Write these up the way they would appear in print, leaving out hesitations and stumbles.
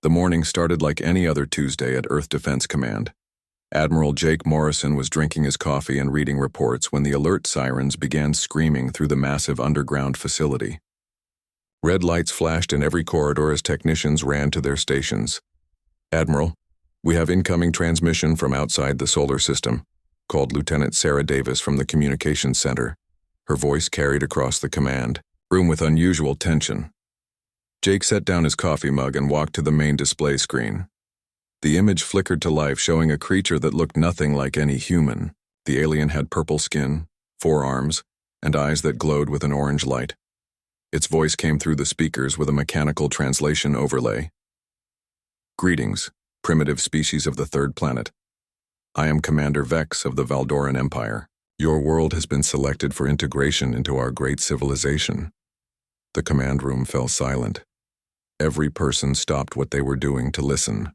The morning started like any other Tuesday at Earth Defense Command. Admiral Jake Morrison was drinking his coffee and reading reports when the alert sirens began screaming through the massive underground facility. Red lights flashed in every corridor as technicians ran to their stations. "Admiral, we have incoming transmission from outside the solar system," called Lieutenant Sarah Davis from the communications center. Her voice carried across the command room with unusual tension. Jake set down his coffee mug and walked to the main display screen. The image flickered to life, showing a creature that looked nothing like any human. The alien had purple skin, 4 arms, and eyes that glowed with an orange light. Its voice came through the speakers with a mechanical translation overlay. "Greetings, primitive species of the third planet. I am Commander Vex of the Valdoran Empire. Your world has been selected for integration into our great civilization." The command room fell silent. Every person stopped what they were doing to listen.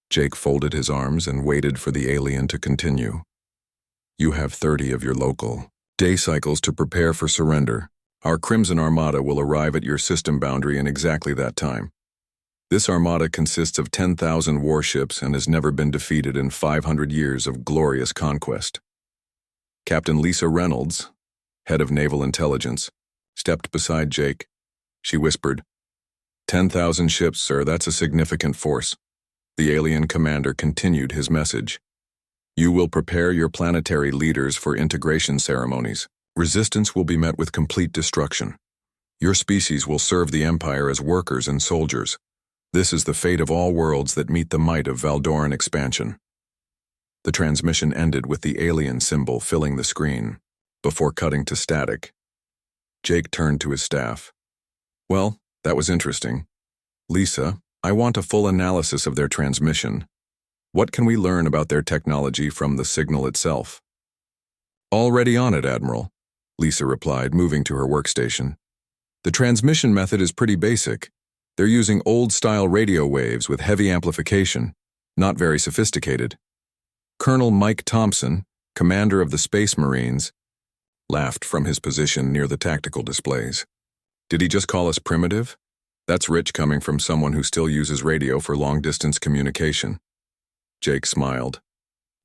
Jake folded his arms and waited for the alien to continue. "You have 30 of your local day cycles to prepare for surrender. Our Crimson Armada will arrive at your system boundary in exactly that time. This armada consists of 10,000 warships and has never been defeated in 500 years of glorious conquest." Captain Lisa Reynolds, head of Naval Intelligence, stepped beside Jake. She whispered, "10,000 ships, sir, that's a significant force." The alien commander continued his message. "You will prepare your planetary leaders for integration ceremonies. Resistance will be met with complete destruction. Your species will serve the Empire as workers and soldiers. This is the fate of all worlds that meet the might of Valdoran expansion." The transmission ended with the alien symbol filling the screen, before cutting to static. Jake turned to his staff. "Well, that was interesting. Lisa, I want a full analysis of their transmission. What can we learn about their technology from the signal itself?" "Already on it, Admiral," Lisa replied, moving to her workstation. "The transmission method is pretty basic. They're using old-style radio waves with heavy amplification, not very sophisticated." Colonel Mike Thompson, commander of the Space Marines, laughed from his position near the tactical displays. "Did he just call us primitive? That's rich coming from someone who still uses radio for long-distance communication." Jake smiled.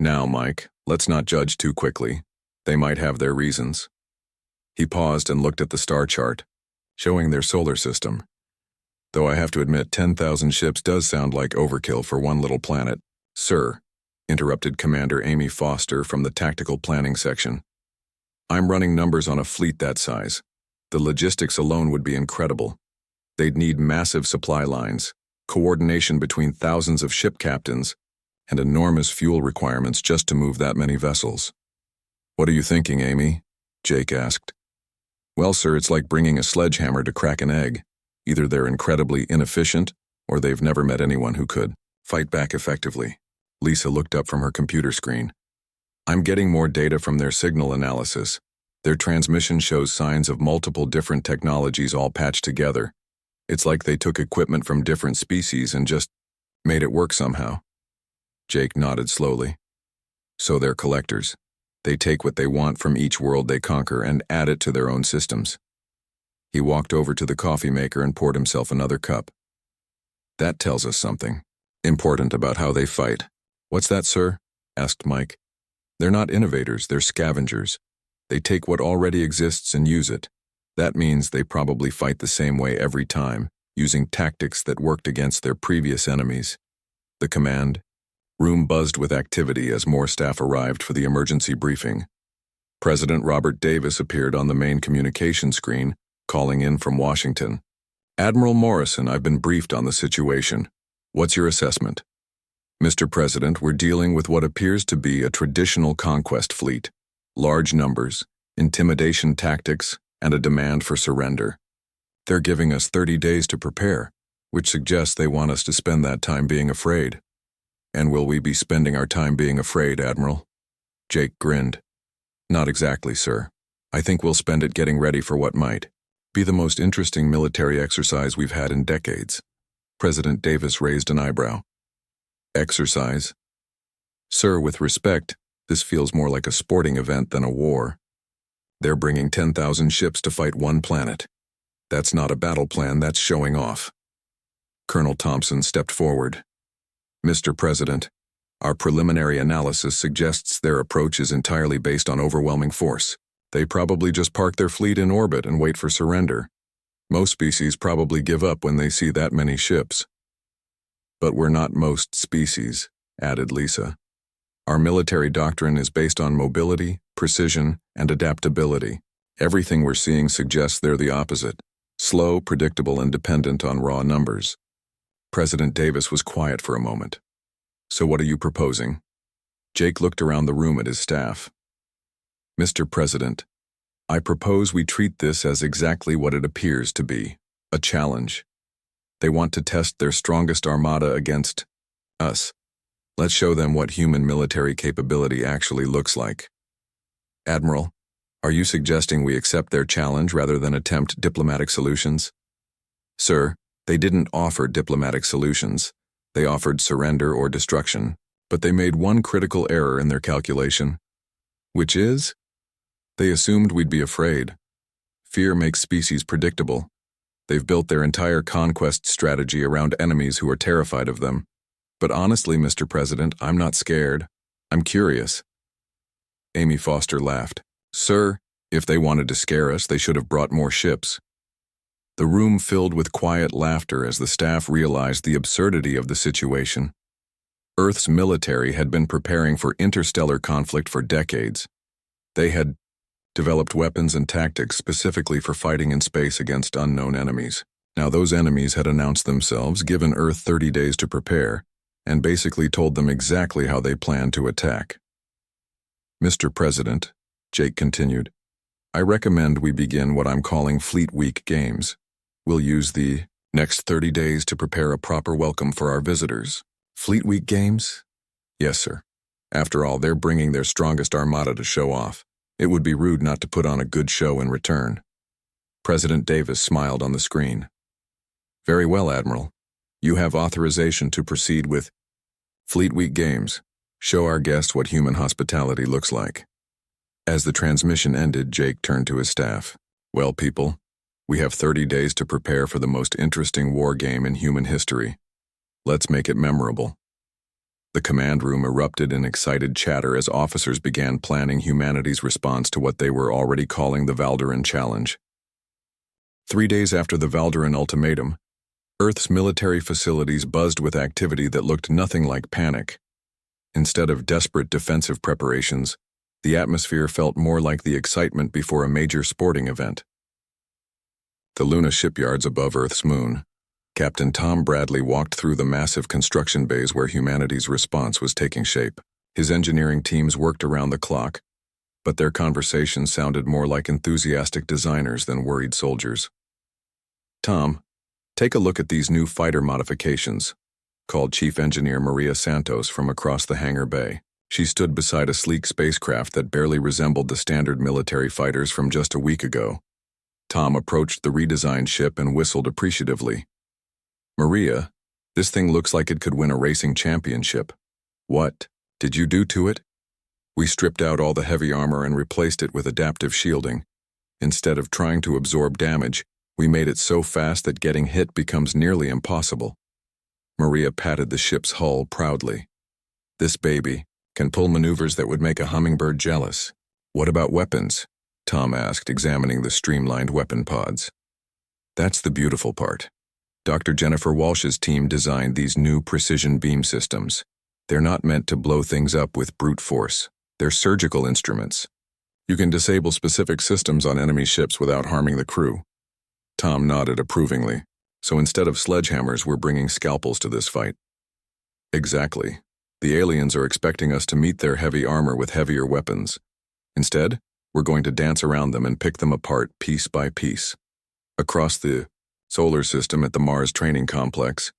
"Now, Mike, let's not judge too quickly. They might have their reasons." He paused and looked at the star chart, showing their solar system. "Though I have to admit 10,000 ships does sound like overkill for one little planet." "Sir," interrupted Commander Amy Foster from the tactical planning section, "I'm running numbers on a fleet that size. The logistics alone would be incredible. They'd need massive supply lines, coordination between thousands of ship captains, and enormous fuel requirements just to move that many vessels." "What are you thinking, Amy?" Jake asked. "Well, sir, it's like bringing a sledgehammer to crack an egg. Either they're incredibly inefficient, or they've never met anyone who could fight back effectively." Lisa looked up from her computer screen. "I'm getting more data from their signal analysis. Their transmission shows signs of multiple different technologies all patched together. It's like they took equipment from different species and just made it work somehow." Jake nodded slowly. "So they're collectors. They take what they want from each world they conquer and add it to their own systems." He walked over to the coffee maker and poured himself another cup. "That tells us something important about how they fight." "What's that, sir?" asked Mike. "They're not innovators, they're scavengers. They take what already exists and use it. That means they probably fight the same way every time, using tactics that worked against their previous enemies." The command room buzzed with activity as more staff arrived for the emergency briefing. President Robert Davis appeared on the main communication screen, calling in from Washington. "Admiral Morrison, I've been briefed on the situation. What's your assessment?" "Mr. President, we're dealing with what appears to be a traditional conquest fleet. Large numbers, intimidation tactics, and a demand for surrender. They're giving us 30 days to prepare, which suggests they want us to spend that time being afraid." "And will we be spending our time being afraid, Admiral?" Jake grinned. "Not exactly, sir. I think we'll spend it getting ready for what might be the most interesting military exercise we've had in decades." President Davis raised an eyebrow. "Exercise? Sir, with respect, this feels more like a sporting event than a war. They're bringing 10,000 ships to fight one planet. That's not a battle plan, that's showing off." Colonel Thompson stepped forward. Mr. President, our preliminary analysis suggests their approach is entirely based on overwhelming force. They probably just park their fleet in orbit and wait for surrender. Most species probably give up when they see that many ships. But we're not most species, added Lisa. Our military doctrine is based on mobility, precision, and adaptability. Everything we're seeing suggests they're the opposite. Slow, predictable, and dependent on raw numbers. President Davis was quiet for a moment. So what are you proposing? Jake looked around the room at his staff. Mr. President, I propose we treat this as exactly what it appears to be, a challenge. They want to test their strongest armada against us. Let's show them what human military capability actually looks like. Admiral, are you suggesting we accept their challenge rather than attempt diplomatic solutions? Sir, they didn't offer diplomatic solutions. They offered surrender or destruction, but they made one critical error in their calculation. Which is? They assumed we'd be afraid. Fear makes species predictable. They've built their entire conquest strategy around enemies who are terrified of them. But honestly, Mr. President, I'm not scared. I'm curious. Amy Foster laughed. Sir, if they wanted to scare us, they should have brought more ships. The room filled with quiet laughter as the staff realized the absurdity of the situation. Earth's military had been preparing for interstellar conflict for decades. They had developed weapons and tactics specifically for fighting in space against unknown enemies. Now those enemies had announced themselves, given Earth 30 days to prepare, and basically told them exactly how they planned to attack. Mr. President, Jake continued, I recommend we begin what I'm calling Fleet Week Games. We'll use the next 30 days to prepare a proper welcome for our visitors. Fleet Week Games? Yes, sir. After all, they're bringing their strongest armada to show off. It would be rude not to put on a good show in return. President Davis smiled on the screen. Very well, Admiral. You have authorization to proceed with Fleet Week Games. Show our guests what human hospitality looks like. As the transmission ended, Jake turned to his staff. Well, people, we have 30 days to prepare for the most interesting war game in human history. Let's make it memorable. The command room erupted in excited chatter as officers began planning humanity's response to what they were already calling the Valderan Challenge. 3 days after the Valderan ultimatum, Earth's military facilities buzzed with activity that looked nothing like panic. Instead of desperate defensive preparations, the atmosphere felt more like the excitement before a major sporting event. The Luna shipyards above Earth's moon, Captain Tom Bradley walked through the massive construction bays where humanity's response was taking shape. His engineering teams worked around the clock, but their conversations sounded more like enthusiastic designers than worried soldiers. Tom, take a look at these new fighter modifications, called Chief Engineer Maria Santos from across the hangar bay. She stood beside a sleek spacecraft that barely resembled the standard military fighters from just a week ago. Tom approached the redesigned ship and whistled appreciatively. Maria, this thing looks like it could win a racing championship. What did you do to it? We stripped out all the heavy armor and replaced it with adaptive shielding. Instead of trying to absorb damage, we made it so fast that getting hit becomes nearly impossible. Maria patted the ship's hull proudly. This baby can pull maneuvers that would make a hummingbird jealous. What about weapons? Tom asked, examining the streamlined weapon pods. That's the beautiful part. Dr. Jennifer Walsh's team designed these new precision beam systems. They're not meant to blow things up with brute force. They're surgical instruments. You can disable specific systems on enemy ships without harming the crew. Tom nodded approvingly. So instead of sledgehammers, we're bringing scalpels to this fight. Exactly. The aliens are expecting us to meet their heavy armor with heavier weapons. Instead, we're going to dance around them and pick them apart piece by piece. Across the solar system at the Mars Training Complex,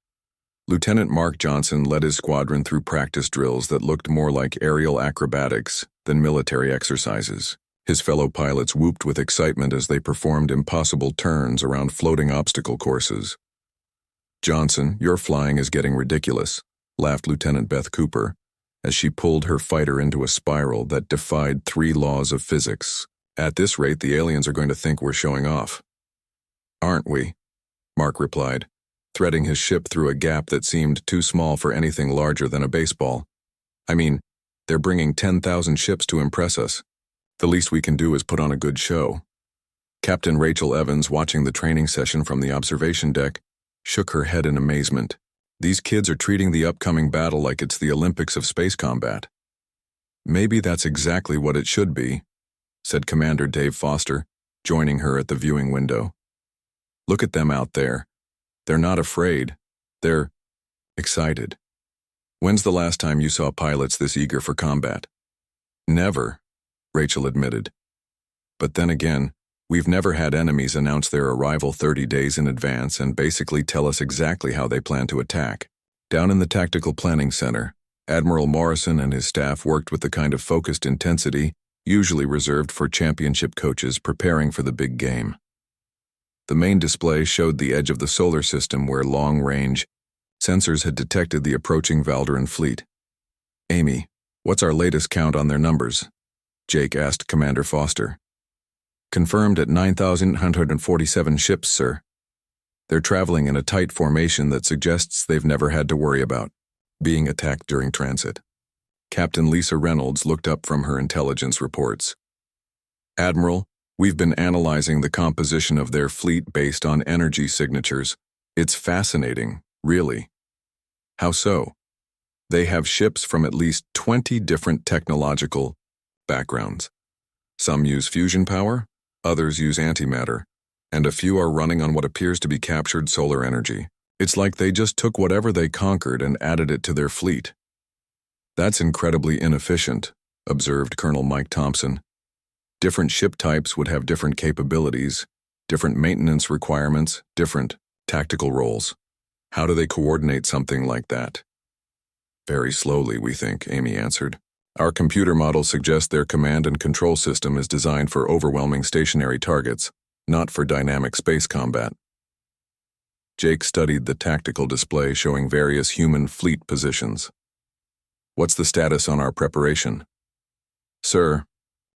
Lieutenant Mark Johnson led his squadron through practice drills that looked more like aerial acrobatics than military exercises. His fellow pilots whooped with excitement as they performed impossible turns around floating obstacle courses. Johnson, your flying is getting ridiculous, laughed Lieutenant Beth Cooper, as she pulled her fighter into a spiral that defied 3 laws of physics. At this rate, the aliens are going to think we're showing off. Aren't we? Mark replied. threading his ship through a gap that seemed too small for anything larger than a baseball. I mean, they're bringing 10,000 ships to impress us. The least we can do is put on a good show. Captain Rachel Evans, watching the training session from the observation deck, shook her head in amazement. These kids are treating the upcoming battle like it's the Olympics of space combat. Maybe that's exactly what it should be, said Commander Dave Foster, joining her at the viewing window. Look at them out there. They're not afraid. They're excited. When's the last time you saw pilots this eager for combat? Never, Rachel admitted. But then again, we've never had enemies announce their arrival 30 days in advance and basically tell us exactly how they plan to attack. Down in the Tactical Planning Center, Admiral Morrison and his staff worked with the kind of focused intensity usually reserved for championship coaches preparing for the big game. The main display showed the edge of the solar system where long-range sensors had detected the approaching Valderan fleet. Amy, what's our latest count on their numbers? Jake asked Commander Foster. Confirmed at 9,147 ships, sir. They're traveling in a tight formation that suggests they've never had to worry about being attacked during transit. Captain Lisa Reynolds looked up from her intelligence reports. Admiral, we've been analyzing the composition of their fleet based on energy signatures. It's fascinating, really. How so? They have ships from at least 20 different technological backgrounds. Some use fusion power, others use antimatter, and a few are running on what appears to be captured solar energy. It's like they just took whatever they conquered and added it to their fleet. That's incredibly inefficient, observed Colonel Mike Thompson. Different ship types would have different capabilities, different maintenance requirements, different tactical roles. How do they coordinate something like that? Very slowly, we think, Amy answered. Our computer model suggests their command and control system is designed for overwhelming stationary targets, not for dynamic space combat. Jake studied the tactical display showing various human fleet positions. What's the status on our preparation? Sir,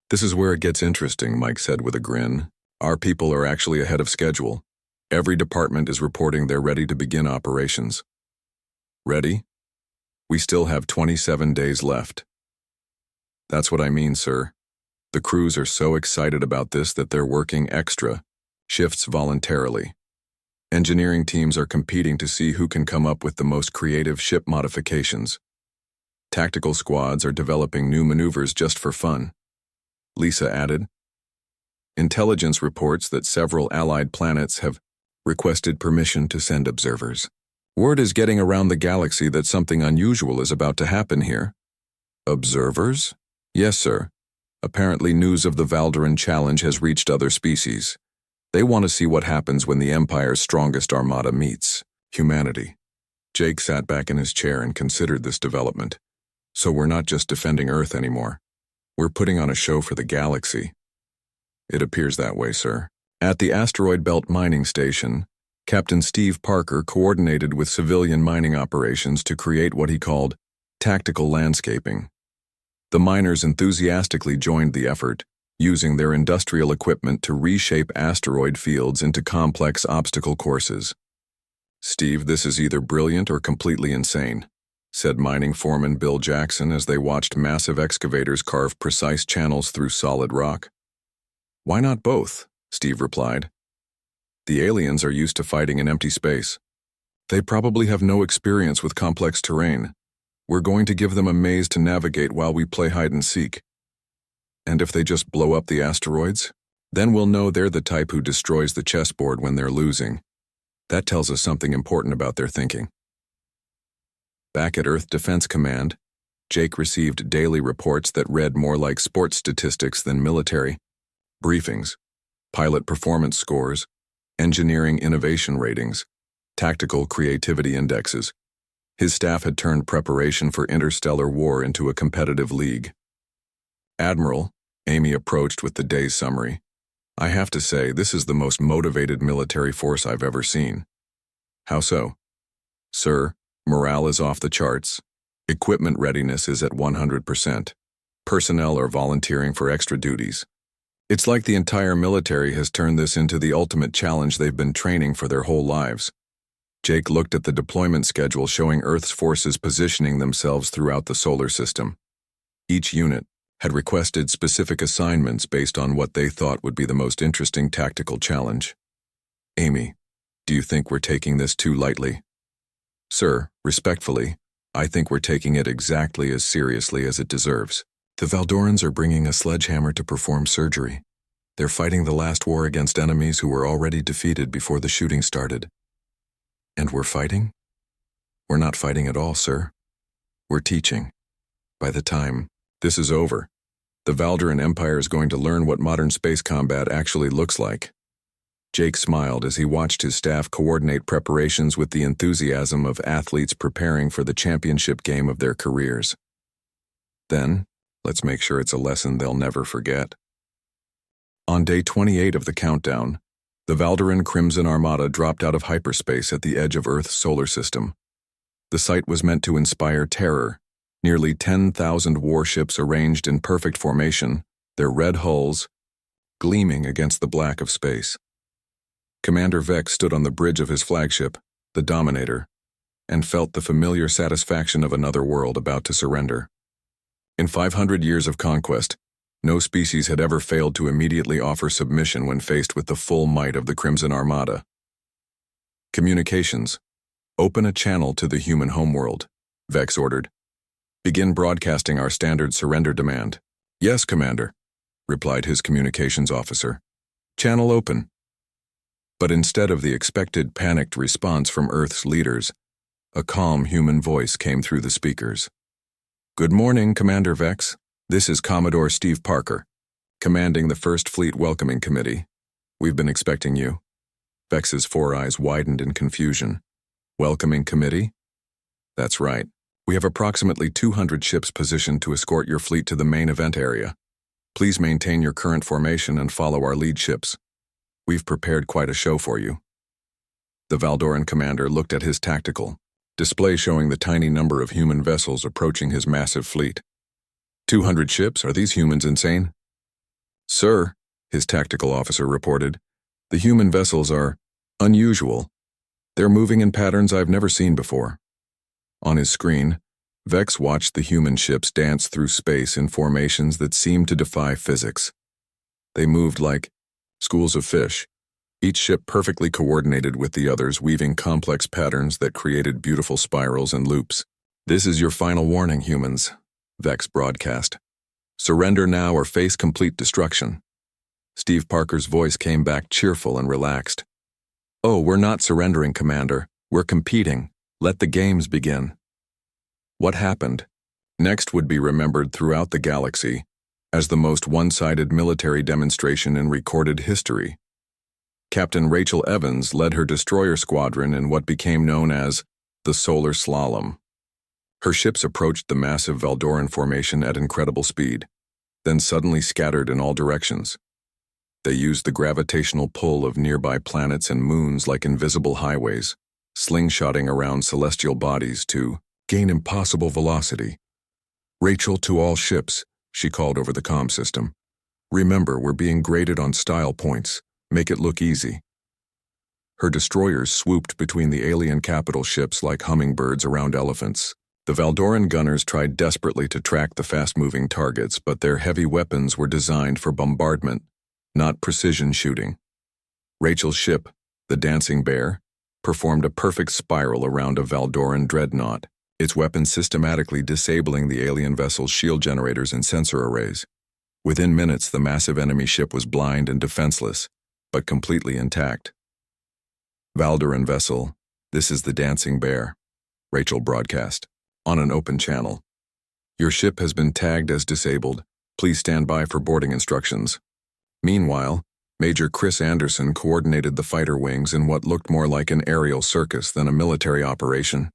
this is where it gets interesting, Mike said with a grin. Our people are actually ahead of schedule. Every department is reporting they're ready to begin operations. Ready? We still have 27 days left. That's what I mean, sir. The crews are so excited about this that they're working extra shifts voluntarily. Engineering teams are competing to see who can come up with the most creative ship modifications. Tactical squads are developing new maneuvers just for fun. Lisa added. Intelligence reports that several allied planets have requested permission to send observers. Word is getting around the galaxy that something unusual is about to happen here. Observers? Yes, sir. Apparently news of the Valderan challenge has reached other species. They want to see what happens when the Empire's strongest armada meets humanity. Jake sat back in his chair and considered this development. So we're not just defending Earth anymore. We're putting on a show for the galaxy. It appears that way, sir. At the asteroid belt mining station, Captain Steve Parker coordinated with civilian mining operations to create what he called tactical landscaping. The miners enthusiastically joined the effort, using their industrial equipment to reshape asteroid fields into complex obstacle courses. Steve, this is either brilliant or completely insane, said mining foreman Bill Jackson as they watched massive excavators carve precise channels through solid rock. Why not both? Steve replied. The aliens are used to fighting in empty space. They probably have no experience with complex terrain. We're going to give them a maze to navigate while we play hide and seek. And if they just blow up the asteroids, then we'll know they're the type who destroys the chessboard when they're losing. That tells us something important about their thinking. Back at Earth Defense Command, Jake received daily reports that read more like sports statistics than military. Briefings, pilot performance scores, engineering innovation ratings, tactical creativity indexes. His staff had turned preparation for interstellar war into a competitive league. Admiral, Amy approached with the day's summary. I have to say, this is the most motivated military force I've ever seen. How so? Sir, morale is off the charts. Equipment readiness is at 100%. Personnel are volunteering for extra duties. It's like the entire military has turned this into the ultimate challenge they've been training for their whole lives. Jake looked at the deployment schedule showing Earth's forces positioning themselves throughout the solar system. Each unit had requested specific assignments based on what they thought would be the most interesting tactical challenge. Amy, do you think we're taking this too lightly? Sir, respectfully, I think we're taking it exactly as seriously as it deserves. The Valdorans are bringing a sledgehammer to perform surgery. They're fighting the last war against enemies who were already defeated before the shooting started. And we're fighting? We're not fighting at all, sir. We're teaching. By the time this is over, the Valdoran Empire is going to learn what modern space combat actually looks like. Jake smiled as he watched his staff coordinate preparations with the enthusiasm of athletes preparing for the championship game of their careers. Then, let's make sure it's a lesson they'll never forget. On day 28 of the countdown, the Valdoran Crimson Armada dropped out of hyperspace at the edge of Earth's solar system. The sight was meant to inspire terror. Nearly 10,000 warships arranged in perfect formation, their red hulls gleaming against the black of space. Commander Vex stood on the bridge of his flagship, the Dominator, and felt the familiar satisfaction of another world about to surrender. In 500 years of conquest, no species had ever failed to immediately offer submission when faced with the full might of the Crimson Armada. Communications. Open a channel to the human homeworld, Vex ordered. Begin broadcasting our standard surrender demand. Yes, Commander, replied his communications officer. Channel open. But instead of the expected panicked response from Earth's leaders, a calm human voice came through the speakers. Good morning, Commander Vex. This is Commodore Steve Parker, commanding the First Fleet Welcoming Committee. We've been expecting you. Vex's four eyes widened in confusion. Welcoming Committee? That's right. We have approximately 200 ships positioned to escort your fleet to the main event area. Please maintain your current formation and follow our lead ships. We've prepared quite a show for you. The Valdoran commander looked at his tactical display showing the tiny number of human vessels approaching his massive fleet. 200 ships? Are these humans insane? Sir, his tactical officer reported, the human vessels are unusual. They're moving in patterns I've never seen before. On his screen, Vex watched the human ships dance through space in formations that seemed to defy physics. They moved like schools of fish, each ship perfectly coordinated with the others, weaving complex patterns that created beautiful spirals and loops. This is your final warning, humans, Vex broadcast. Surrender now or face complete destruction. Steve Parker's voice came back cheerful and relaxed. Oh, we're not surrendering, Commander. We're competing. Let the games begin. What happened next would be remembered throughout the galaxy as the most one-sided military demonstration in recorded history. Captain Rachel Evans led her destroyer squadron in what became known as the Solar Slalom. Her ships approached the massive Valdoran formation at incredible speed, then suddenly scattered in all directions. They used the gravitational pull of nearby planets and moons like invisible highways, slingshotting around celestial bodies to gain impossible velocity. Rachel, to all ships, she called over the comm system. Remember, we're being graded on style points. Make it look easy. Her destroyers swooped between the alien capital ships like hummingbirds around elephants. The Valdoran gunners tried desperately to track the fast-moving targets, but their heavy weapons were designed for bombardment, not precision shooting. Rachel's ship, the Dancing Bear, performed a perfect spiral around a Valdoran dreadnought, its weapons systematically disabling the alien vessel's shield generators and sensor arrays. Within minutes, the massive enemy ship was blind and defenseless, but completely intact. Valdoran vessel, this is the Dancing Bear, Rachel broadcast, on an open channel. Your ship has been tagged as disabled. Please stand by for boarding instructions. Meanwhile, Major Chris Anderson coordinated the fighter wings in what looked more like an aerial circus than a military operation.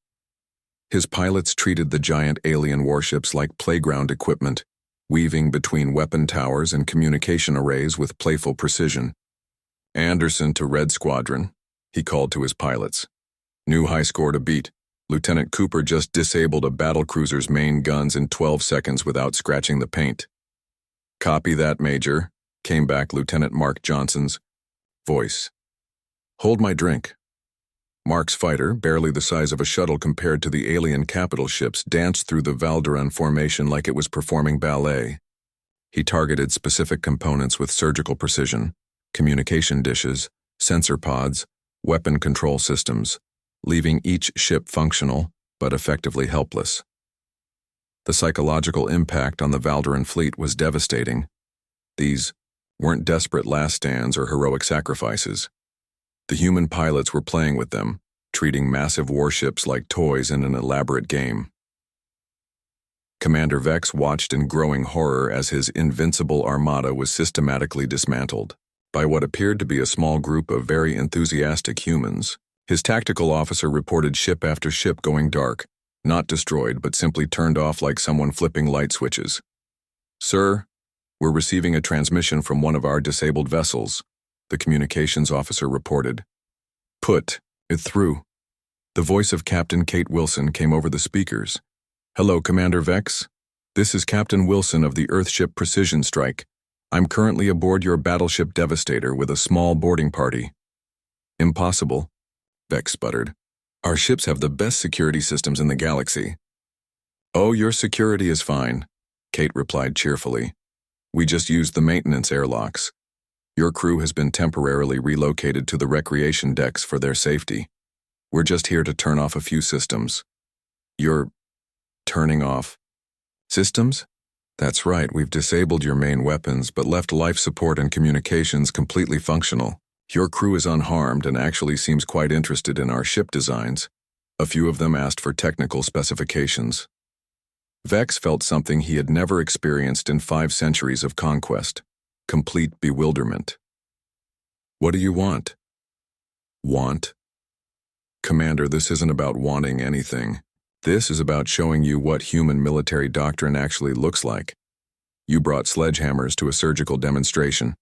His pilots treated the giant alien warships like playground equipment, weaving between weapon towers and communication arrays with playful precision. Anderson to Red Squadron, he called to his pilots. New high score to beat. Lieutenant Cooper just disabled a battlecruiser's main guns in 12 seconds without scratching the paint. Copy that, Major, came back Lieutenant Mark Johnson's voice. Hold my drink. Mark's fighter, barely the size of a shuttle compared to the alien capital ships, danced through the Valderan formation like it was performing ballet. He targeted specific components with surgical precision: communication dishes, sensor pods, weapon control systems, leaving each ship functional but effectively helpless. The psychological impact on the Valderan fleet was devastating. These weren't desperate last stands or heroic sacrifices. The human pilots were playing with them, treating massive warships like toys in an elaborate game. Commander Vex watched in growing horror as his invincible armada was systematically dismantled by what appeared to be a small group of very enthusiastic humans. His tactical officer reported ship after ship going dark, not destroyed but simply turned off like someone flipping light switches. "Sir, we're receiving a transmission from one of our disabled vessels," the communications officer reported. "Put it through." The voice of Captain Kate Wilson came over the speakers. "Hello, Commander Vex. This is Captain Wilson of the Earthship Precision Strike. I'm currently aboard your battleship Devastator with a small boarding party." "Impossible," Vex sputtered. "Our ships have the best security systems in the galaxy." "Oh, your security is fine," Kate replied cheerfully. "We just used the maintenance airlocks. Your crew has been temporarily relocated to the recreation decks for their safety. We're just here to turn off a few systems." "You're turning off systems?" "That's right, we've disabled your main weapons but left life support and communications completely functional. Your crew is unharmed and actually seems quite interested in our ship designs. A few of them asked for technical specifications." Vex felt something he had never experienced in 5 centuries of conquest: complete bewilderment. "What do you want?" "Want? Commander, this isn't about wanting anything. This is about showing you what human military doctrine actually looks like. You brought sledgehammers to a surgical demonstration."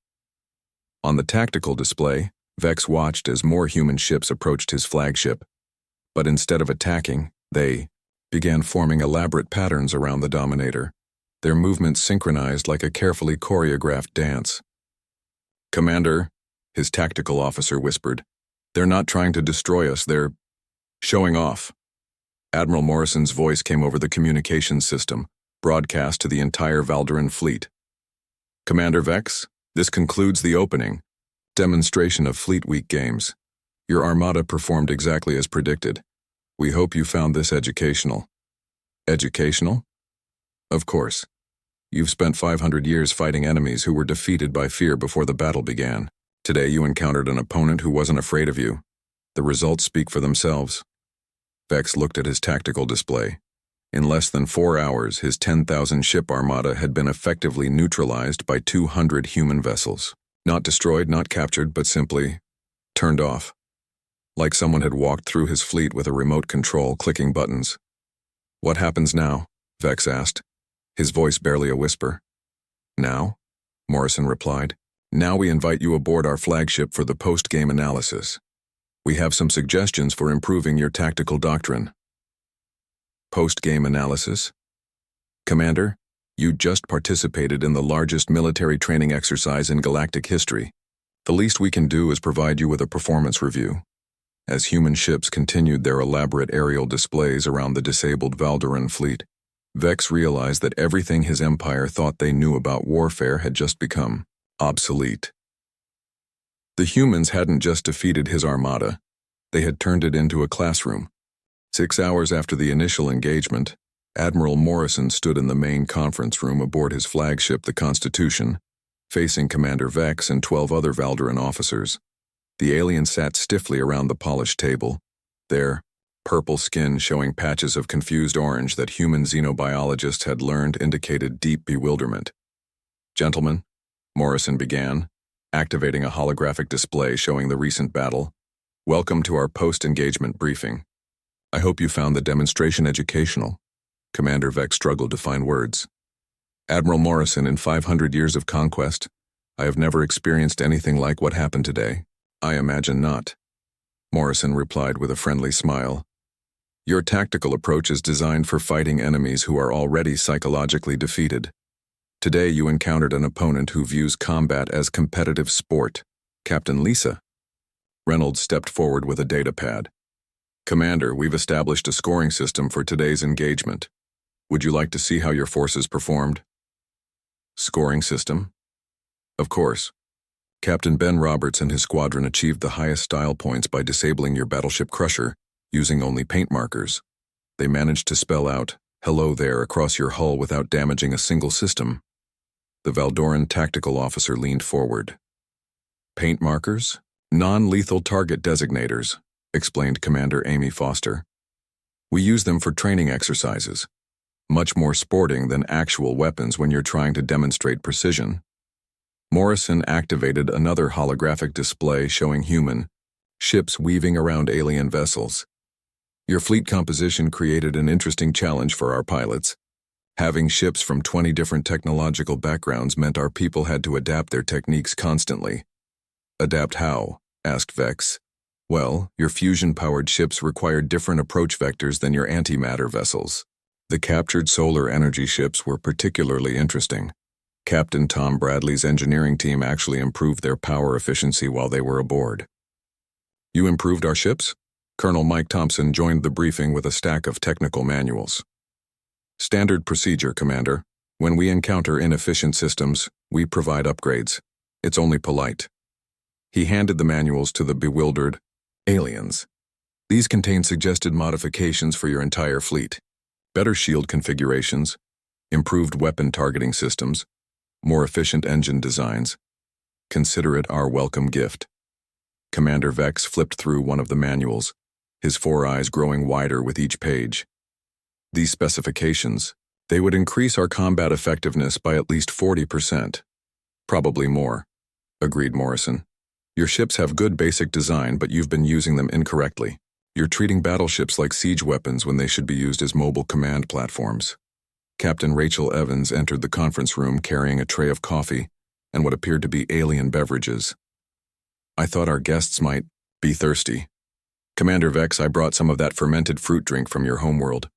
On the tactical display, Vex watched as more human ships approached his flagship. But instead of attacking, they began forming elaborate patterns around the Dominator, their movements synchronized like a carefully choreographed dance. "Commander," his tactical officer whispered, "they're not trying to destroy us, they're showing off." Admiral Morrison's voice came over the communications system, broadcast to the entire Valderan fleet. "Commander Vex, this concludes the opening demonstration of Fleet Week Games. Your armada performed exactly as predicted. We hope you found this educational." "Educational?" "Of course. You've spent 500 years fighting enemies who were defeated by fear before the battle began. Today you encountered an opponent who wasn't afraid of you. The results speak for themselves." Vex looked at his tactical display. In less than 4 hours, his 10,000-ship armada had been effectively neutralized by 200 human vessels. Not destroyed, not captured, but simply turned off. Like someone had walked through his fleet with a remote control, clicking buttons. "What happens now?" Vex asked, his voice barely a whisper. "Now?" Morrison replied. "Now we invite you aboard our flagship for the post-game analysis. We have some suggestions for improving your tactical doctrine." "Post-game analysis?" "Commander, you just participated in the largest military training exercise in galactic history. The least we can do is provide you with a performance review." As human ships continued their elaborate aerial displays around the disabled Valderan fleet, Vex realized that everything his empire thought they knew about warfare had just become obsolete. The humans hadn't just defeated his armada, they had turned it into a classroom. 6 hours after the initial engagement, Admiral Morrison stood in the main conference room aboard his flagship, the Constitution, facing Commander Vex and 12 other Valderan officers. The aliens sat stiffly around the polished table, their purple skin showing patches of confused orange that human xenobiologists had learned indicated deep bewilderment. "Gentlemen," Morrison began, activating a holographic display showing the recent battle, "welcome to our post-engagement briefing. I hope you found the demonstration educational." Commander Vex struggled to find words. "Admiral Morrison, in 500 years of conquest, I have never experienced anything like what happened today." "I imagine not," Morrison replied with a friendly smile. "Your tactical approach is designed for fighting enemies who are already psychologically defeated. Today you encountered an opponent who views combat as competitive sport." "Captain Lisa." Reynolds stepped forward with a data pad. Commander, we've established a scoring system for today's engagement. Would you like to see how your forces performed? Scoring system? Of course. Captain Ben Roberts and his squadron achieved the highest style points by disabling your battleship crusher using only paint markers. They managed to spell out, "Hello there," across your hull without damaging a single system. The Valdoran tactical officer leaned forward. Paint markers? Non-lethal target designators, explained Commander Amy Foster. We use them for training exercises. Much more sporting than actual weapons when you're trying to demonstrate precision. Morrison activated another holographic display showing human ships weaving around alien vessels. Your fleet composition created an interesting challenge for our pilots. Having ships from 20 different technological backgrounds meant our people had to adapt their techniques constantly. Adapt how? Asked Vex. Well, your fusion-powered ships required different approach vectors than your antimatter vessels. The captured solar energy ships were particularly interesting. Captain Tom Bradley's engineering team actually improved their power efficiency while they were aboard. You improved our ships? Colonel Mike Thompson joined the briefing with a stack of technical manuals. Standard procedure, Commander. When we encounter inefficient systems, we provide upgrades. It's only polite. He handed the manuals to the bewildered aliens. These contain suggested modifications for your entire fleet. Better shield configurations, improved weapon targeting systems, more efficient engine designs. Consider it our welcome gift. Commander Vex flipped through one of the manuals, his four eyes growing wider with each page. These specifications, they would increase our combat effectiveness by at least 40%. Probably more, agreed Morrison. Your ships have good basic design, but you've been using them incorrectly. You're treating battleships like siege weapons when they should be used as mobile command platforms. Captain Rachel Evans entered the conference room carrying a tray of coffee and what appeared to be alien beverages. I thought our guests might be thirsty. Commander Vex, I brought some of that fermented fruit drink from your homeworld.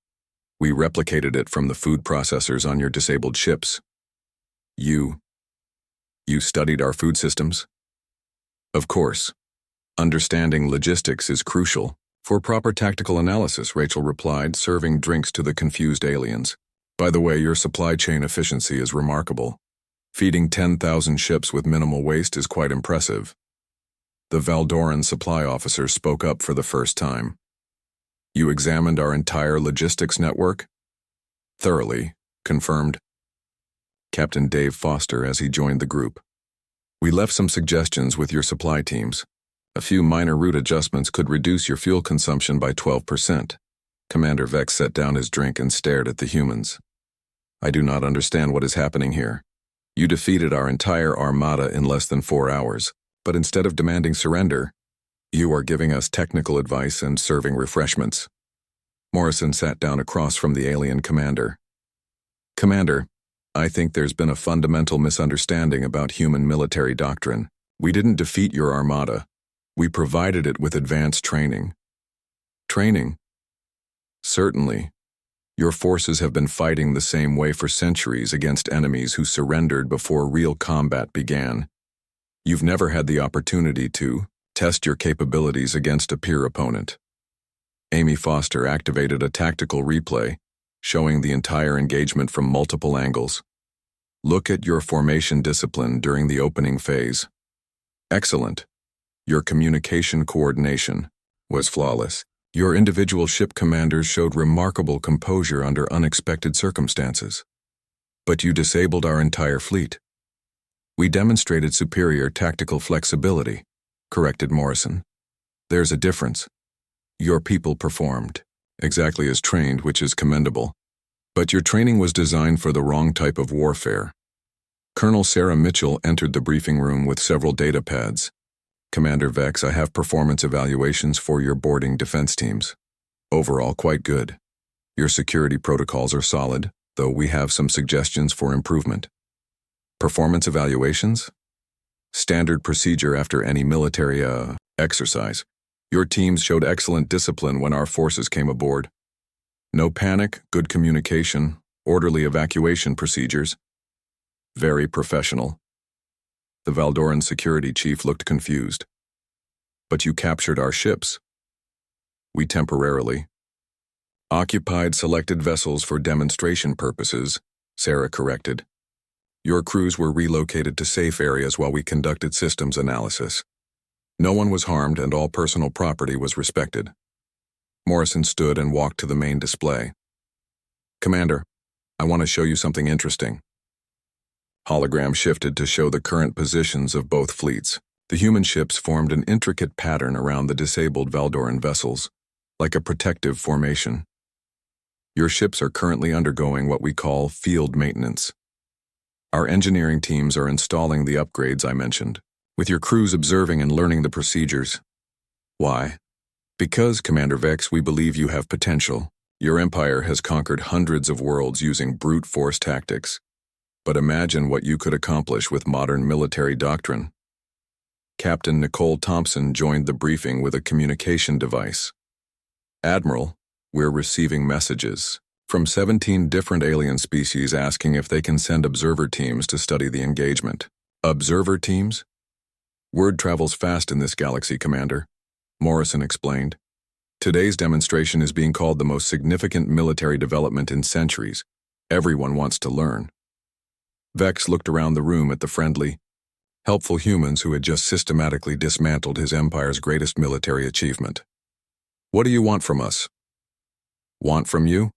We replicated it from the food processors on your disabled ships. You studied our food systems? Of course. Understanding logistics is crucial. For proper tactical analysis, Rachel replied, serving drinks to the confused aliens. By the way, your supply chain efficiency is remarkable. Feeding 10,000 ships with minimal waste is quite impressive. The Valdoran supply officer spoke up for the first time. You examined our entire logistics network? Thoroughly, confirmed Captain Dave Foster as he joined the group. We left some suggestions with your supply teams. A few minor route adjustments could reduce your fuel consumption by 12%. Commander Vex set down his drink and stared at the humans. I do not understand what is happening here. You defeated our entire armada in less than 4 hours, but instead of demanding surrender, you are giving us technical advice and serving refreshments. Morrison sat down across from the alien commander. Commander, I think there's been a fundamental misunderstanding about human military doctrine. We didn't defeat your armada. We provided it with advanced training. Training? Certainly. Your forces have been fighting the same way for centuries against enemies who surrendered before real combat began. You've never had the opportunity to test your capabilities against a peer opponent. Amy Foster activated a tactical replay, showing the entire engagement from multiple angles. Look at your formation discipline during the opening phase. Excellent. Your communication coordination was flawless. Your individual ship commanders showed remarkable composure under unexpected circumstances. But you disabled our entire fleet. We demonstrated superior tactical flexibility, corrected Morrison. There's a difference. Your people performed exactly as trained, which is commendable. But your training was designed for the wrong type of warfare. Colonel Sarah Mitchell entered the briefing room with several data pads. Commander Vex, I have performance evaluations for your boarding defense teams. Overall, quite good. Your security protocols are solid, though we have some suggestions for improvement. Performance evaluations? Standard procedure after any military exercise. Your teams showed excellent discipline when our forces came aboard. No panic, good communication, orderly evacuation procedures. Very professional. The Valdoran security chief looked confused. But you captured our ships. We temporarily occupied selected vessels for demonstration purposes, Sarah corrected. Your crews were relocated to safe areas while we conducted systems analysis. No one was harmed and all personal property was respected. Morrison stood and walked to the main display. Commander, I want to show you something interesting. Hologram shifted to show the current positions of both fleets. The human ships formed an intricate pattern around the disabled Valdoran vessels, like a protective formation. Your ships are currently undergoing what we call field maintenance. Our engineering teams are installing the upgrades I mentioned, with your crews observing and learning the procedures. Why? Because, Commander Vex, we believe you have potential. Your empire has conquered hundreds of worlds using brute force tactics. But imagine what you could accomplish with modern military doctrine. Captain Nicole Thompson joined the briefing with a communication device. Admiral, we're receiving messages from 17 different alien species asking if they can send observer teams to study the engagement. Observer teams? Word travels fast in this galaxy, Commander, Morrison explained. Today's demonstration is being called the most significant military development in centuries. Everyone wants to learn. Vex looked around the room at the friendly, helpful humans who had just systematically dismantled his empire's greatest military achievement. What do you want from us? Want from you?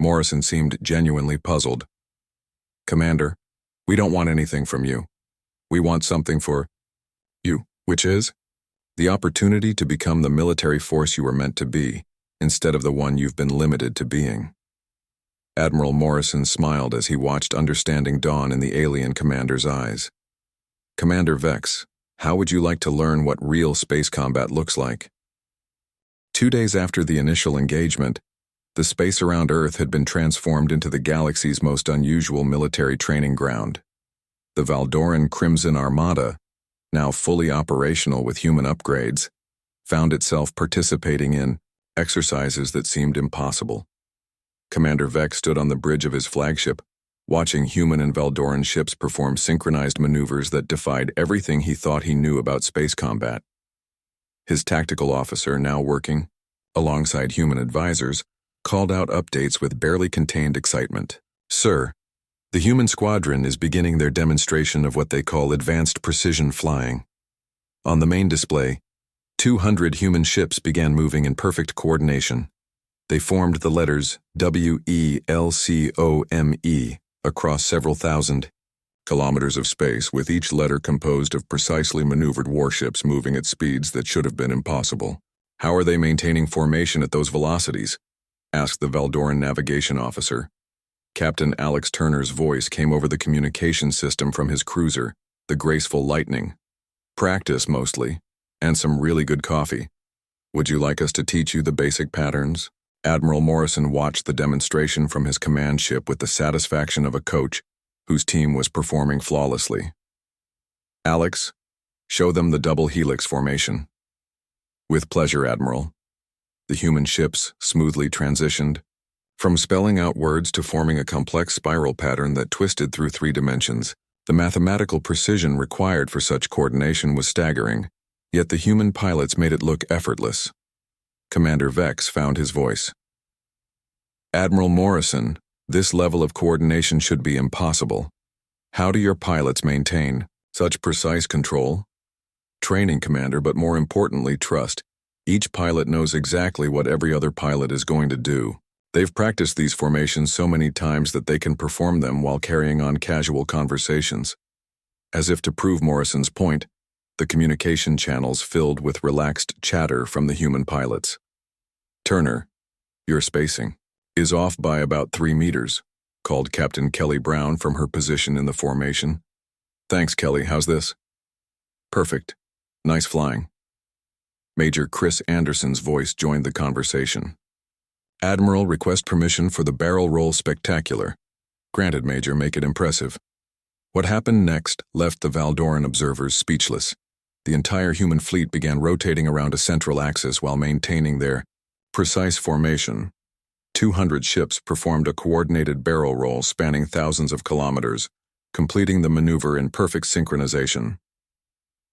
Morrison seemed genuinely puzzled. Commander, we don't want anything from you. We want something for you, which is the opportunity to become the military force you were meant to be, instead of the one you've been limited to being. Admiral Morrison smiled as he watched understanding dawn in the alien commander's eyes. Commander Vex, how would you like to learn what real space combat looks like? 2 days after the initial engagement, the space around Earth had been transformed into the galaxy's most unusual military training ground. The Valdoran Crimson Armada, now fully operational with human upgrades, found itself participating in exercises that seemed impossible. Commander Vex stood on the bridge of his flagship, watching human and Valdoran ships perform synchronized maneuvers that defied everything he thought he knew about space combat. His tactical officer, now working alongside human advisors, called out updates with barely contained excitement. Sir, the human squadron is beginning their demonstration of what they call advanced precision flying. On the main display, 200 human ships began moving in perfect coordination. They formed the letters WELCOME across several thousand kilometers of space, with each letter composed of precisely maneuvered warships moving at speeds that should have been impossible. How are they maintaining formation at those velocities? Asked the Valdoran navigation officer. Captain Alex Turner's voice came over the communication system from his cruiser, the Graceful Lightning. Practice, mostly, and some really good coffee. Would you like us to teach you the basic patterns? Admiral Morrison watched the demonstration from his command ship with the satisfaction of a coach whose team was performing flawlessly. Alex, show them the double helix formation. With pleasure, Admiral. The human ships smoothly transitioned from spelling out words to forming a complex spiral pattern that twisted through 3 dimensions. The mathematical precision required for such coordination was staggering, yet the human pilots made it look effortless. Commander Vex found his voice. Admiral Morrison, this level of coordination should be impossible. How do your pilots maintain such precise control? Training, Commander, but more importantly, trust. Each pilot knows exactly what every other pilot is going to do. They've practiced these formations so many times that they can perform them while carrying on casual conversations. As if to prove Morrison's point, the communication channels filled with relaxed chatter from the human pilots. Turner, your spacing is off by about 3 meters, called Captain Kelly Brown from her position in the formation. Thanks, Kelly. How's this? Perfect. Nice flying. Major Chris Anderson's voice joined the conversation. Admiral, request permission for the barrel roll spectacular. Granted, Major, make it impressive. What happened next left the Valdoran observers speechless. The entire human fleet began rotating around a central axis while maintaining their precise formation. 200 ships performed a coordinated barrel roll spanning thousands of kilometers, completing the maneuver in perfect synchronization.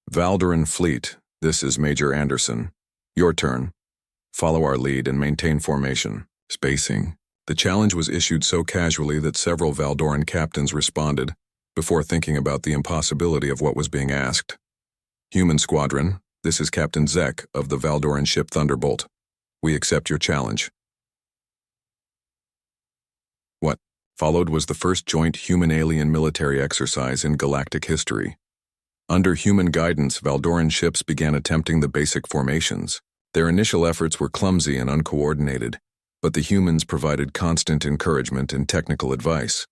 Valdoran Fleet, this is Major Anderson. Your turn. Follow our lead and maintain formation. Spacing. The challenge was issued so casually that several Valdoran captains responded before thinking about the impossibility of what was being asked. Human Squadron, this is Captain Zek of the Valdoran ship Thunderbolt. We accept your challenge. What followed was the first joint human-alien military exercise in galactic history. Under human guidance, Valdoran ships began attempting the basic formations. Their initial efforts were clumsy and uncoordinated, but the humans provided constant encouragement and technical advice.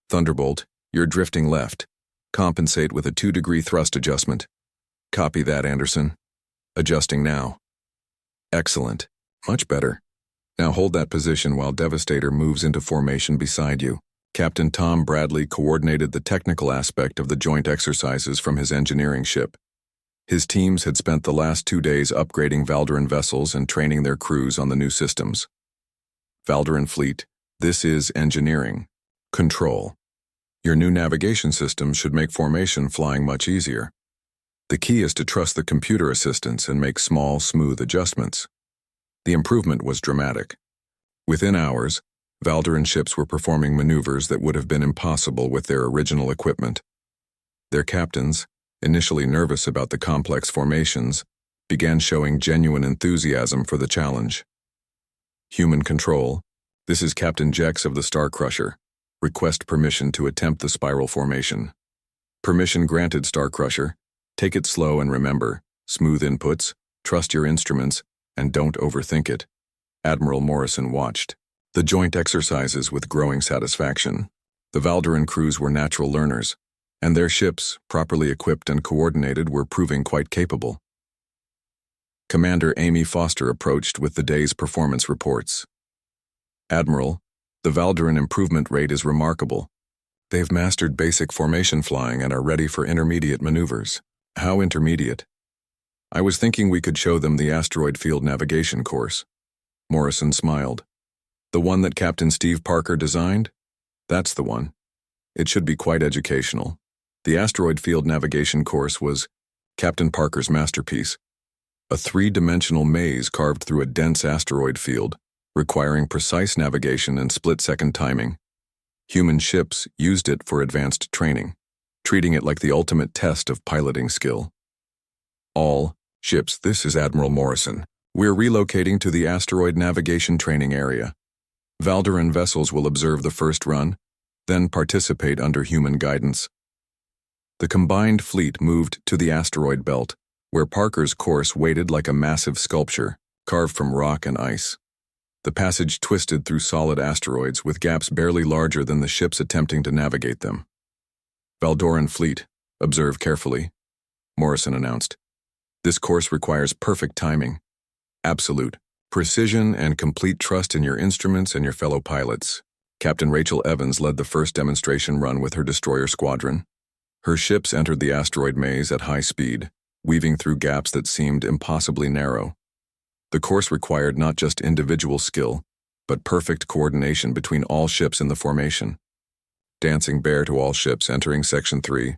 Thunderbolt, you're drifting left. Compensate with a 2-degree thrust adjustment. Copy that, Anderson. Adjusting now. Excellent. Much better. Now hold that position while Devastator moves into formation beside you. Captain Tom Bradley coordinated the technical aspect of the joint exercises from his engineering ship. His teams had spent the last 2 days upgrading Valdoran vessels and training their crews on the new systems. Valdoran Fleet, this is engineering. Control. Your new navigation system should make formation flying much easier. The key is to trust the computer assistance and make small, smooth adjustments. The improvement was dramatic. Within hours, Valdoran ships were performing maneuvers that would have been impossible with their original equipment. Their captains, initially nervous about the complex formations, began showing genuine enthusiasm for the challenge. Human Control, this is Captain Jex of the Star Crusher. Request permission to attempt the spiral formation. Permission granted, Star Crusher. Take it slow and remember, smooth inputs, trust your instruments, and don't overthink it. Admiral Morrison watched the joint exercises with growing satisfaction. The Valdoran crews were natural learners, and their ships, properly equipped and coordinated, were proving quite capable. Commander Amy Foster approached with the day's performance reports. Admiral, the Valdoran improvement rate is remarkable. They've mastered basic formation flying and are ready for intermediate maneuvers. How intermediate? I was thinking we could show them the asteroid field navigation course. Morrison smiled. The one that Captain Steve Parker designed? That's the one. It should be quite educational. The asteroid field navigation course was Captain Parker's masterpiece. A 3-dimensional maze carved through a dense asteroid field, requiring precise navigation and split-second timing. Human ships used it for advanced training, treating it like the ultimate test of piloting skill. All ships, this is Admiral Morrison. We're relocating to the asteroid navigation training area. Valdoran vessels will observe the first run, then participate under human guidance. The combined fleet moved to the asteroid belt, where Parker's course waited like a massive sculpture, carved from rock and ice. The passage twisted through solid asteroids with gaps barely larger than the ships attempting to navigate them. Valdoran Fleet, observe carefully, Morrison announced. This course requires perfect timing, absolute precision, and complete trust in your instruments and your fellow pilots. Captain Rachel Evans led the first demonstration run with her destroyer squadron. Her ships entered the asteroid maze at high speed, weaving through gaps that seemed impossibly narrow. The course required not just individual skill, but perfect coordination between all ships in the formation. Dancing bear to all ships entering Section 3.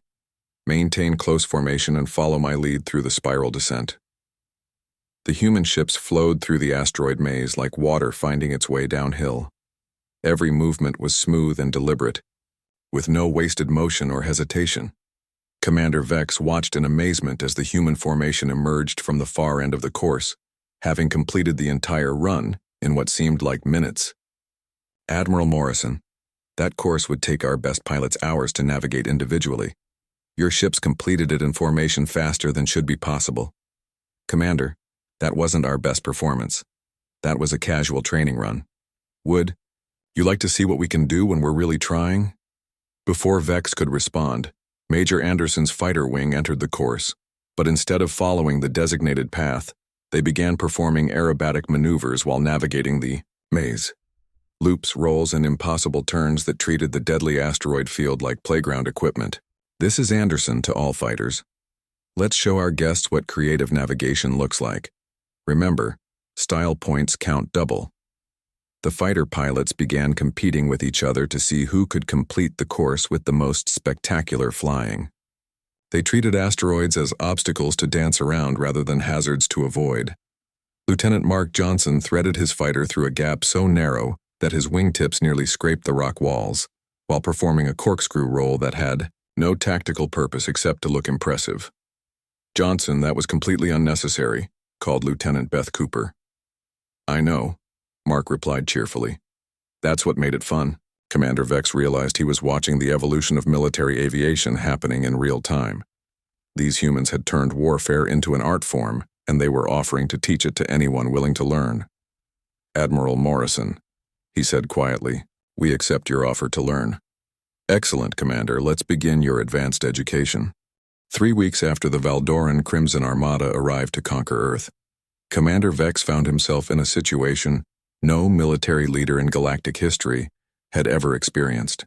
Maintain close formation and follow my lead through the spiral descent. The human ships flowed through the asteroid maze like water finding its way downhill. Every movement was smooth and deliberate, with no wasted motion or hesitation. Commander Vex watched in amazement as the human formation emerged from the far end of the course, having completed the entire run in what seemed like minutes. Admiral Morrison, that course would take our best pilots hours to navigate individually. Your ships completed it in formation faster than should be possible. Commander, that wasn't our best performance. That was a casual training run. Would you like to see what we can do when we're really trying? Before Vex could respond, Major Anderson's fighter wing entered the course, but instead of following the designated path, they began performing aerobatic maneuvers while navigating the maze. Loops, rolls, and impossible turns that treated the deadly asteroid field like playground equipment. This is Anderson to all fighters. Let's show our guests what creative navigation looks like. Remember, style points count double. The fighter pilots began competing with each other to see who could complete the course with the most spectacular flying. They treated asteroids as obstacles to dance around rather than hazards to avoid. Lieutenant Mark Johnson threaded his fighter through a gap so narrow that his wingtips nearly scraped the rock walls, while performing a corkscrew roll that had no tactical purpose except to look impressive. "Johnson, that was completely unnecessary," called Lieutenant Beth Cooper. "I know," Mark replied cheerfully. "That's what made it fun." Commander Vex realized he was watching the evolution of military aviation happening in real time. These humans had turned warfare into an art form, and they were offering to teach it to anyone willing to learn. "Admiral Morrison," he said quietly, "we accept your offer to learn." "Excellent, Commander. Let's begin your advanced education." 3 weeks after the Valdoran Crimson Armada arrived to conquer Earth, Commander Vex found himself in a situation no military leader in galactic history had ever experienced.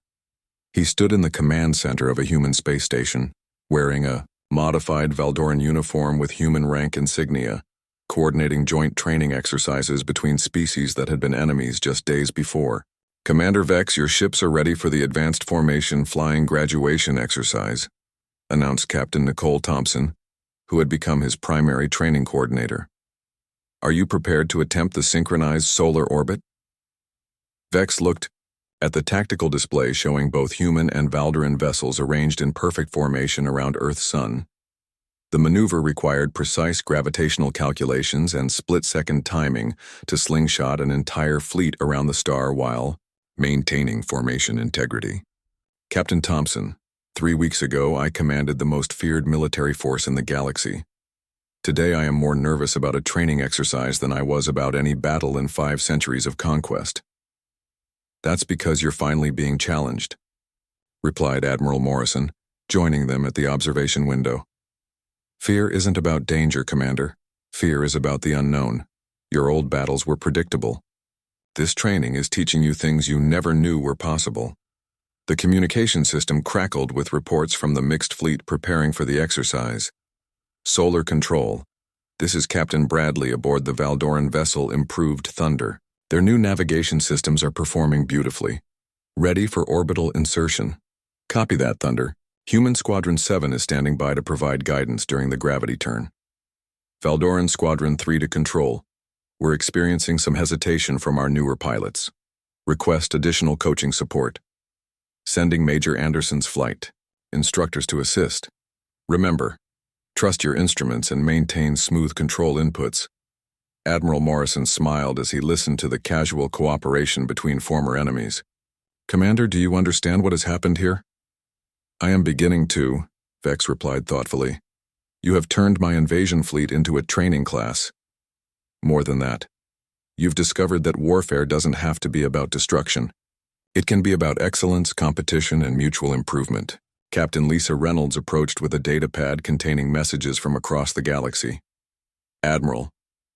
He stood in the command center of a human space station, wearing a modified Valdoran uniform with human rank insignia, coordinating joint training exercises between species that had been enemies just days before. "Commander Vex, your ships are ready for the Advanced Formation Flying Graduation exercise," announced Captain Nicole Thompson, who had become his primary training coordinator. "Are you prepared to attempt the synchronized solar orbit?" Vex looked at the tactical display showing both human and Valdoran vessels arranged in perfect formation around Earth's sun. The maneuver required precise gravitational calculations and split-second timing to slingshot an entire fleet around the star while maintaining formation integrity. "Captain Thompson, 3 weeks ago I commanded the most feared military force in the galaxy. Today I am more nervous about a training exercise than I was about any battle in 5 centuries of conquest." "That's because you're finally being challenged," replied Admiral Morrison, joining them at the observation window. "Fear isn't about danger, Commander. Fear is about the unknown. Your old battles were predictable. This training is teaching you things you never knew were possible." The communication system crackled with reports from the mixed fleet preparing for the exercise. "Solar Control. This is Captain Bradley aboard the Valdoran vessel Improved Thunder. Their new navigation systems are performing beautifully. Ready for orbital insertion." "Copy that, Thunder. Human Squadron 7 is standing by to provide guidance during the gravity turn." "Valdoran Squadron 3 to Control. We're experiencing some hesitation from our newer pilots. Request additional coaching support. Sending Major Anderson's flight. Instructors to assist. Remember, trust your instruments and maintain smooth control inputs." Admiral Morrison smiled as he listened to the casual cooperation between former enemies. "Commander, do you understand what has happened here?" "I am beginning to," Vex replied thoughtfully. "You have turned my invasion fleet into a training class. More than that, you've discovered that warfare doesn't have to be about destruction. It can be about excellence, competition, and mutual improvement." Captain Lisa Reynolds approached with a datapad containing messages from across the galaxy. "Admiral,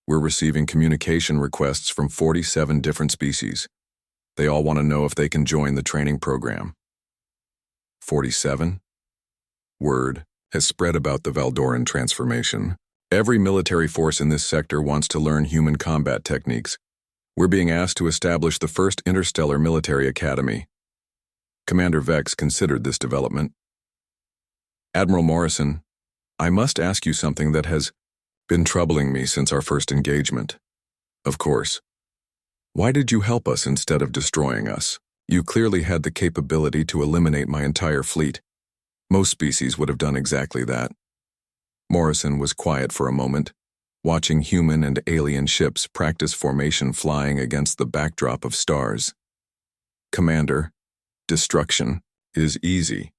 we're receiving communication requests from 47 different species. They all want to know if they can join the training program." 47? Word has spread about the Valdoran transformation. Every military force in this sector wants to learn human combat techniques. We're being asked to establish the first interstellar military academy. Commander Vex considered this development. "Admiral Morrison, I must ask you something that has been troubling me since our first engagement." "Of course. Why did you help us instead of destroying us? You clearly had the capability to eliminate my entire fleet. Most species would have done exactly that." Morrison was quiet for a moment, watching human and alien ships practice formation flying against the backdrop of stars. "Commander, destruction is easy.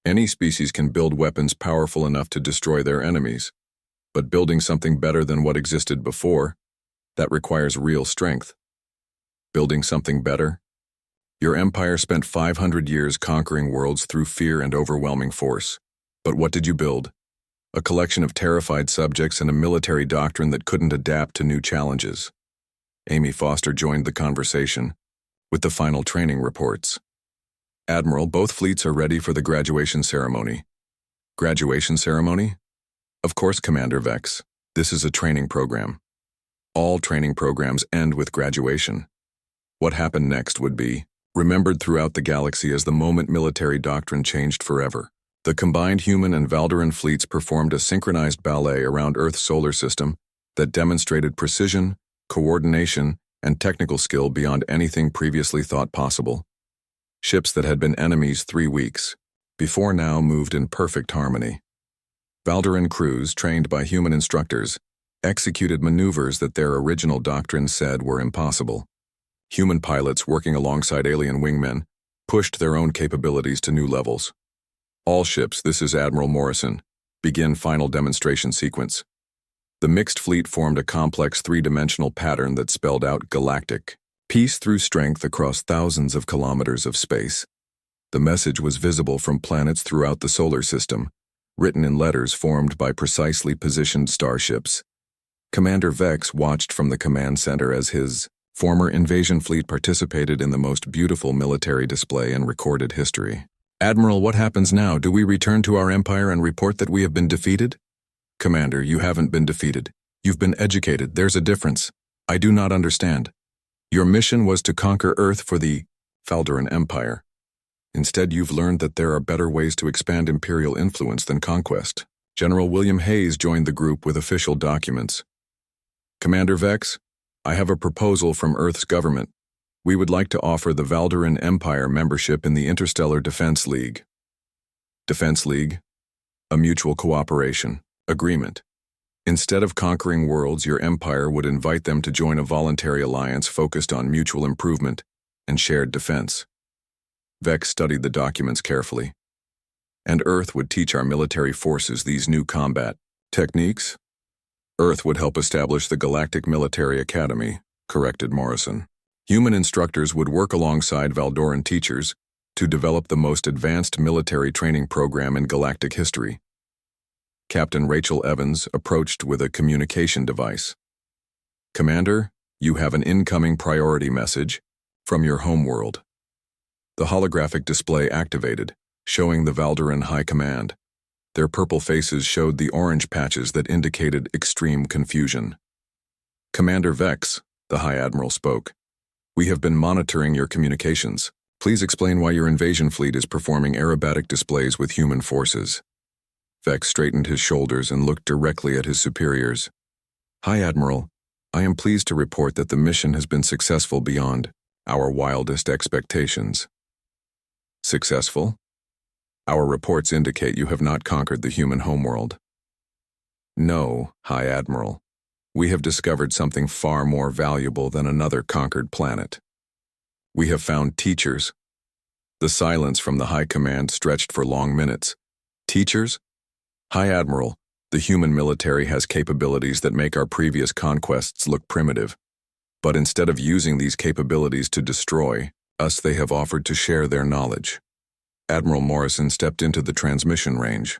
Any species can build weapons powerful enough to destroy their enemies. But building something better than what existed before, that requires real strength. Building something better? Your empire spent 500 years conquering worlds through fear and overwhelming force. But what did you build? A collection of terrified subjects and a military doctrine that couldn't adapt to new challenges." Amy Foster joined the conversation with the final training reports. "Admiral, both fleets are ready for the graduation ceremony." "Graduation ceremony?" "Of course, Commander Vex. This is a training program. All training programs end with graduation. What happened next would be remembered throughout the galaxy as the moment military doctrine changed forever. The combined human and Valdoran fleets performed a synchronized ballet around Earth's solar system that demonstrated precision, coordination, and technical skill beyond anything previously thought possible. Ships that had been enemies 3 weeks before now moved in perfect harmony. Valdoran crews, trained by human instructors, executed maneuvers that their original doctrine said were impossible. Human pilots working alongside alien wingmen pushed their own capabilities to new levels. All ships, this is Admiral Morrison, begin final demonstration sequence. The mixed fleet formed a complex 3-dimensional pattern that spelled out galactic peace through strength across thousands of kilometers of space. The message was visible from planets throughout the solar system, written in letters formed by precisely positioned starships. Commander Vex watched from the command center as his former invasion fleet participated in the most beautiful military display in recorded history. "Admiral, what happens now? Do we return to our empire and report that we have been defeated?" "Commander, you haven't been defeated. You've been educated. There's a difference. I do not understand. Your mission was to conquer Earth for the Valdoran Empire. Instead, you've learned that there are better ways to expand imperial influence than conquest." General William Hayes joined the group with official documents. "Commander Vex, I have a proposal from Earth's government. We would like to offer the Valdoran Empire membership in the Interstellar Defense League." Defense League? A mutual cooperation agreement. Instead of conquering worlds, your empire would invite them to join a voluntary alliance focused on mutual improvement and shared defense. Vex studied the documents carefully. "And Earth would teach our military forces these new combat techniques?" "Earth would help establish the Galactic Military Academy," corrected Morrison. "Human instructors would work alongside Valdoran teachers to develop the most advanced military training program in galactic history." Captain Rachel Evans approached with a communication device. "Commander, you have an incoming priority message from your homeworld." The holographic display activated, showing the Valdoran High Command. Their purple faces showed the orange patches that indicated extreme confusion. "Commander Vex," the High Admiral spoke, "we have been monitoring your communications. Please explain why your invasion fleet is performing aerobatic displays with human forces." Vex straightened his shoulders and looked directly at his superiors. "High Admiral, I am pleased to report that the mission has been successful beyond our wildest expectations." "Successful? Our reports indicate you have not conquered the human homeworld." "No, High Admiral. We have discovered something far more valuable than another conquered planet. We have found teachers." The silence from the High Command stretched for long minutes. "Teachers? High Admiral, the human military has capabilities that make our previous conquests look primitive. But instead of using these capabilities to destroy us, they have offered to share their knowledge." Admiral Morrison stepped into the transmission range.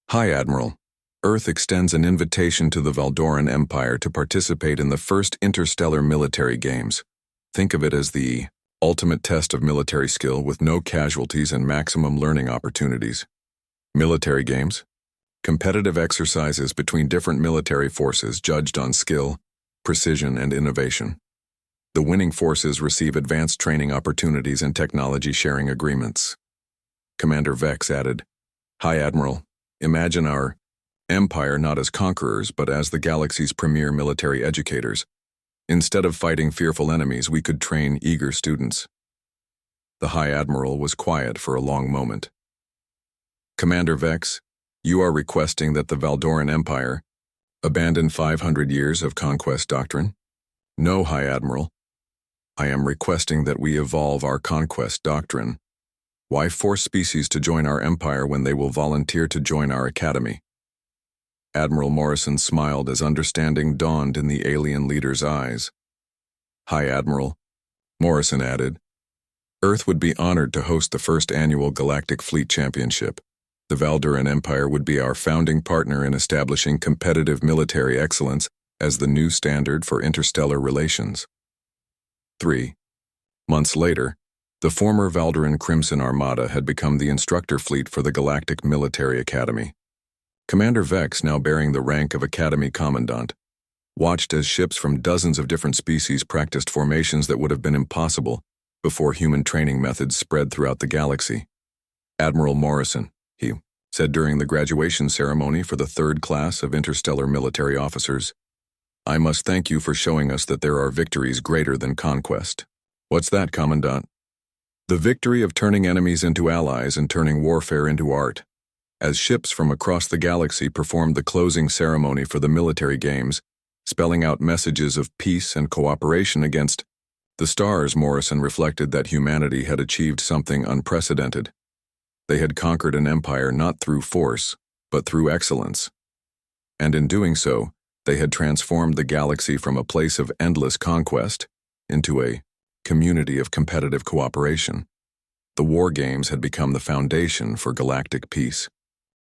"High Admiral, Earth extends an invitation to the Valdoran Empire to participate in the first interstellar military games. Think of it as the ultimate test of military skill with no casualties and maximum learning opportunities." "Military games? Competitive exercises between different military forces judged on skill, precision, and innovation. The winning forces receive advanced training opportunities and technology sharing agreements." Commander Vex added, "High Admiral, imagine our empire not as conquerors but as the galaxy's premier military educators. Instead of fighting fearful enemies, we could train eager students." The High Admiral was quiet for a long moment. "Commander Vex, you are requesting that the Valdoran Empire abandon 500 years of conquest doctrine?" "No, High Admiral. I am requesting that we evolve our conquest doctrine. Why force species to join our empire when they will volunteer to join our academy?" Admiral Morrison smiled as understanding dawned in the alien leader's eyes. "High Admiral," Morrison added, "Earth would be honored to host the first annual Galactic Fleet Championship. The Valdoran Empire would be our founding partner in establishing competitive military excellence as the new standard for interstellar relations." 3 months later, the former Valdoran Crimson Armada had become the instructor fleet for the Galactic Military Academy. Commander Vex, now bearing the rank of Academy Commandant, watched as ships from dozens of different species practiced formations that would have been impossible before human training methods spread throughout the galaxy. "Admiral Morrison," he said during the graduation ceremony for the 3rd class of interstellar military officers, I must thank you for showing us that there are victories greater than conquest. What's that, Commandant? The victory of turning enemies into allies and turning warfare into art. As ships from across the galaxy performed the closing ceremony for the military games, spelling out messages of peace and cooperation against the stars, Morrison reflected that humanity had achieved something unprecedented. They had conquered an empire not through force, but through excellence. And in doing so, they had transformed the galaxy from a place of endless conquest into a community of competitive cooperation. The war games had become the foundation for galactic peace.